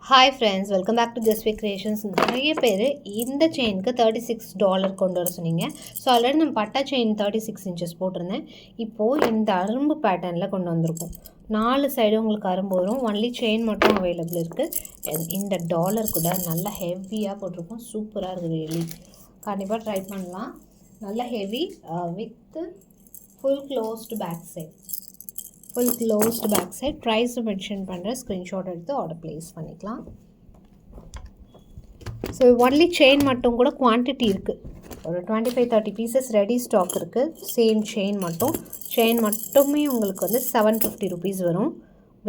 Hi friends, welcome back to just way creations. நிறைய பேர் இந்த செயினுக்கு $36 கொண்டு வர சொன்னீங்க. ஸோ ஆல்ரெடி நம்ம பட்டா செயின் 36 இன்ச்சஸ் போட்டிருந்தேன். இப்போது இந்த அரும்பு பேட்டர்னில் கொண்டு வந்திருக்கோம். 4 சைடும் உங்களுக்கு அரும்பு வரும். ஒன்லி செயின் மட்டும் அவைலபிள் இருக்குது. இந்த டாலர் கூட நல்லா ஹெவியாக போட்டிருக்கோம். சூப்பராக இருக்குது. ரியலி கண்டிப்பாக ட்ரை பண்ணலாம். நல்ல heavy with full closed back side. Full closed back side. Price mention பண்ணுற ஸ்க்ரீன்ஷாட் எடுத்து ஆர்டர் ப்ளேஸ் பண்ணிக்கலாம். ஸோ ஒன்லி செயின் மட்டும் கூட குவான்டிட்டி இருக்குது. ஒரு 25-30 பீசஸ் ரெடி ஸ்டாக் இருக்குது. சேம் செயின் மட்டுமே உங்களுக்கு வந்து 750 ருபீஸ் வரும்.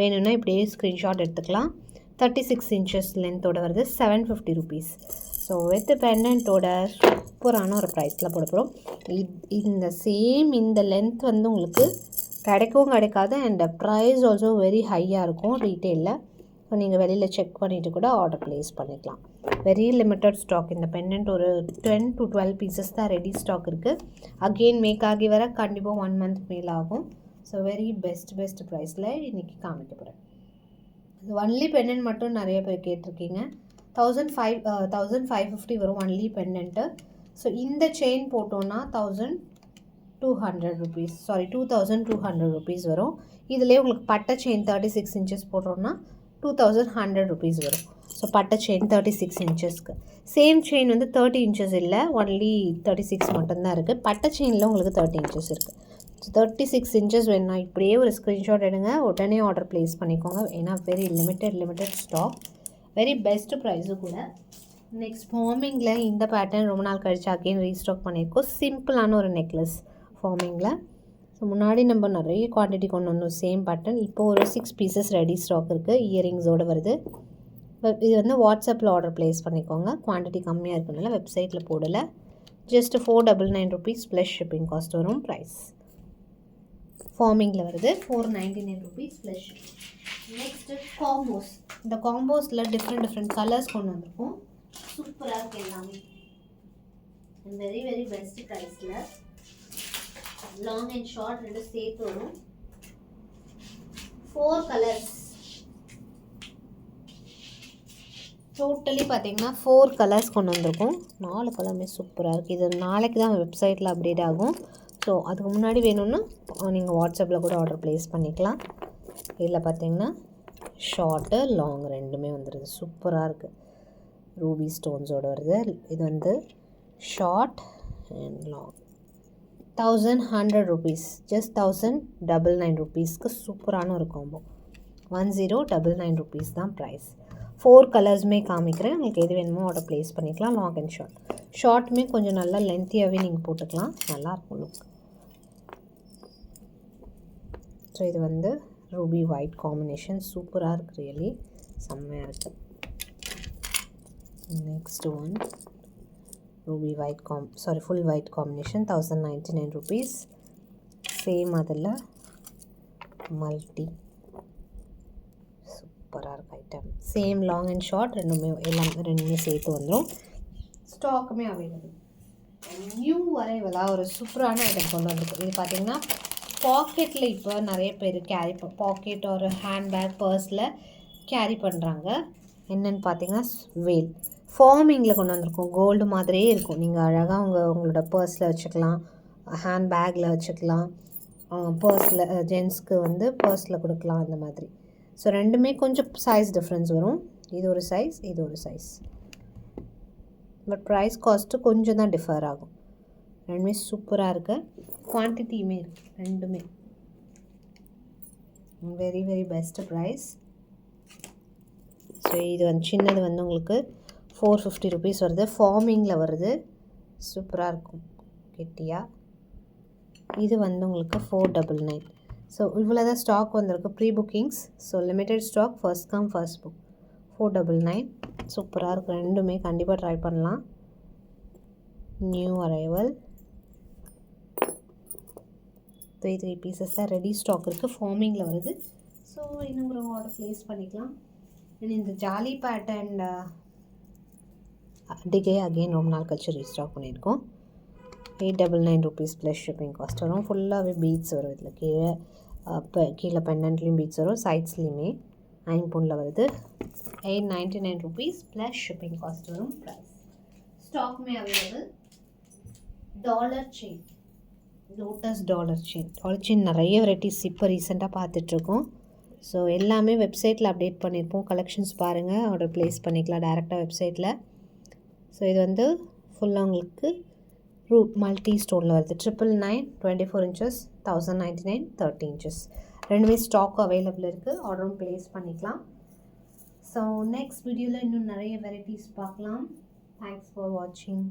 வேணும்னா இப்படியே ஸ்க்ரீன்ஷாட் எடுத்துக்கலாம். 36 இன்ச்சஸ் லென்த்தோட வருது, 750 ருபீஸ். ஸோ வித் பெண்டன்ட்டோட சூப்பரான ஒரு ப்ரைஸில் போட போகிறோம். இந்த லென்த் வந்து உங்களுக்கு கிடைக்கவும் கிடைக்காது. அண்ட் ப்ரைஸ் ஆல்சோ வெரி ஹையாக இருக்கும் ரீட்டெயிலில். ஸோ நீங்கள் வெளியில் செக் பண்ணிவிட்டு கூட ஆர்டர் ப்ளேஸ் பண்ணிக்கலாம். Very limited stock. இந்த பெண்டன்ட் ஒரு 10 to 12 பீசஸ் தான் ரெடி ஸ்டாக் இருக்குது. அகெயின் மேக் ஆகி வர கண்டிப்பாக 1 month மேல் ஆகும். ஸோ வெரி பெஸ்ட் ப்ரைஸில் இன்றைக்கி காமிக்க போகிறேன். இது ஒன்லி பெண்டன்ட் மட்டும் நிறைய பேர் கேட்டிருக்கீங்க. 1550 வரும் ஒன்லி பெண்டன்ட்டு. ஸோ இந்த செயின் போட்டோன்னா 2200 ருபீஸ் வரும். இதிலே உங்களுக்கு பட்டை செயின் 36 இன்ச்சஸ் போடுறோன்னா 2100 ருபீஸ் வரும். ஸோ பட்டை செயின் 36 இன்ச்சஸ்க்கு. சேம் செயின் வந்து 30 இன்ச்சஸ் இல்லை, ஒன்லி 36 மட்டும்தான் இருக்குது. பட்டை செயினில் உங்களுக்கு 30 இன்ச்சஸ் இருக்குது. ஸோ 36 இன்ச்சஸ் வேணும்னா இப்படியே ஒரு ஸ்க்ரீன்ஷாட் எடுங்க, உடனே ஆர்டர் ப்ளேஸ் பண்ணிக்கோங்க. ஏன்னா very limited stock, very best price கூட. நெக்ஸ்ட் ஃபார்மிங்கில் இந்த பேட்டர்ன் ரொம்ப நாள் கழிச்சு அகெயின் ரீஸ்டாக் பண்ணியிருக்கோம். சிம்பிளான ஒரு நெக்லஸ் ஃபார்மிங்கில். ஸோ முன்னாடி நம்ம நிறைய குவான்டிட்டி கொண்டு வந்தோம் சேம் பேட்டர்ன். இப்போ ஒரு 6 பீசஸ் ரெடி ஸ்டாக் இருக்குது. இயரிங்ஸோடு வருது. இது வந்து வாட்ஸ்அப்பில் ஆர்டர் ப்ளேஸ் பண்ணிக்கோங்க. குவான்டிட்டி கம்மியாக இருக்கிறதுனால வெப்சைட்டில் போடலை. Just 499 rupees plus shipping cost வரும். ப்ரைஸ் ஃபார்மிங்கில் வருது 499 ருபீஸ் ப்ளஸ். Next combos. இந்த காம்போஸில் டிஃப்ரெண்ட் கலர்ஸ் கொண்டு வந்திருக்கோம். சூப்பராக இருக்குது எல்லாமே. வெரி பெஸ்ட் ப்ரைஸில் லாங் அண்ட் ஷார்ட் ரெண்டு சேர்த்து வரும். 4 கலர்ஸ் டோட்டலி பார்த்தீங்கன்னா 4 கலர்ஸ் கொண்டு வந்திருக்கோம். 4 கலருமே சூப்பராக இருக்குது. இது நாளைக்கு தான் வெப்சைட்டில் அப்டேட் ஆகும். ஸோ அதுக்கு முன்னாடி வேணும்னா நீங்கள் வாட்ஸ்அப்பில் கூட ஆர்டர் ப்ளேஸ் பண்ணிக்கலாம். இதில் பார்த்தீங்கன்னா ஷார்ட்டு லாங் ரெண்டுமே வந்துடுது. சூப்பராக இருக்குது. ரூபி ஸ்டோன்ஸோடு வருது. இது வந்து short and long. 1100 rupees. Just 1099 ருபீஸ்க்கு சூப்பரான ஒரு காம்போ. 1099 ருபீஸ் தான் ப்ரைஸ். 4 கலர்ஸுமே காமிக்கிறேன். உங்களுக்கு எது வேணுமோ ஆர்டர் ப்ளேஸ் பண்ணிக்கலாம். Long and short. ஷார்ட்டுமே கொஞ்சம் நல்லா லென்த்தியாகவே நீங்கள் போட்டுக்கலாம். நல்லாயிருக்கும் லுக். ஸோ இது வந்து ரூபி ஒயிட் காம்பினேஷன் சூப்பராக இருக்குது. ரியலி செம்மையாக இருக்குது. Next one rupee white full white combination 1099 rupees. Same அதில் மல்டி சூப்பராக இருக்குது item. Same long and short ரெண்டுமே சேர்த்து வந்துடும். ஸ்டாக்குமே அவைலபிள். நியூ அரைவலாக ஒரு சூப்பரான ஐட்டம் கொண்டு வந்திருக்கும். இது பார்த்திங்கன்னா பாக்கெட்டில் இப்போ நிறைய பேர் பாக்கெட் ஒரு ஹேண்ட்பேக் பர்ஸில் கேரி பண்ணுறாங்க. என்னென்னு பார்த்தீங்கன்னா வேல் ஃபார்மிங்கில் கொண்டு வந்திருக்கோம். கோல்டு மாதிரியே இருக்கும். நீங்கள் அழகாக உங்களோட பர்ஸில் வச்சுக்கலாம், ஹேண்ட் பேக்கில் வச்சுக்கலாம், பர்ஸில் ஜென்ஸ்க்கு வந்து பர்ஸில் கொடுக்கலாம் அந்த மாதிரி. ஸோ ரெண்டுமே கொஞ்சம் சைஸ் டிஃப்ரென்ஸ் வரும். இது ஒரு சைஸ், இது ஒரு சைஸ். பட் ப்ரைஸ் காஸ்ட்டு கொஞ்சம் தான் டிஃபர் ஆகும். ரெண்டுமே சூப்பராக இருக்குது. குவான்டிட்டியுமே இருக்குது. ரெண்டுமே வெரி பெஸ்ட் ப்ரைஸ். ஸோ இது வந்து சின்னது வந்து உங்களுக்கு 450 ருபீஸ் வருது. ஃபார்மிங்கில் வருது. சூப்பராக இருக்கும் கெட்டியாக. இது வந்து உங்களுக்கு 499. ஸோ இவ்வளோ தான் ஸ்டாக் வந்திருக்கு. Pre bookings. So limited stock. First come first book. 499. சூப்பராக இருக்கும். ரெண்டுமே கண்டிப்பாக ட்ரை பண்ணலாம். New arrival. 3 பீசஸ் தான் ரெடி ஸ்டாக் இருக்குது. ஃபார்மிங்கில் வருது. ஸோ இன்னும் ஆர்டர் ப்ளேஸ் பண்ணிக்கலாம். இந்த ஜாலி பேட்டர்ன் டிகே அகெயின் ரொம்ப நாள் கழிச்சு ரீஸ்டாக் பண்ணியிருக்கோம். 899 ருபீஸ் ப்ளஸ் ஷிப்பிங் காஸ்ட் வரும். ஃபுல்லாகவே பீட்ஸ் வரும். இதில் கீழே பெண்டன்ட்லேயும் பீட்ஸ் வரும், சைட்ஸ்லேயுமே. ஐம்பொனில் வருது. 899 rupees ப்ளஸ் ஷிப்பிங் காஸ்ட் வரும். ப்ரைஸ் ஸ்டாக்மே available. Dollar chain, lotus dollar chain நிறைய வெரைட்டிஸ் இப்போ ரீசெண்டாக பார்த்துட்ருக்கோம். ஸோ எல்லாமே வெப்சைட்டில் அப்டேட் பண்ணியிருப்போம். கலெக்ஷன்ஸ் பாருங்கள், ஆர்டர் ப்ளேஸ் பண்ணிக்கலாம் டேரெக்டாக வெப்சைட்டில். ஸோ இது வந்து ஃபுல்லாக உங்களுக்கு மல்டி ஸ்டோனில் வருது. 999 24 inches, 1099 30 inches. ரெண்டுமே ஸ்டாக் அவைலபிள் இருக்குது. ஆர்டரும் ப்ளேஸ் பண்ணிக்கலாம். ஸோ நெக்ஸ்ட் வீடியோவில் இன்னும் நிறைய வெரைட்டிஸ் பார்க்கலாம். தேங்க்ஸ் ஃபார் வாட்சிங்.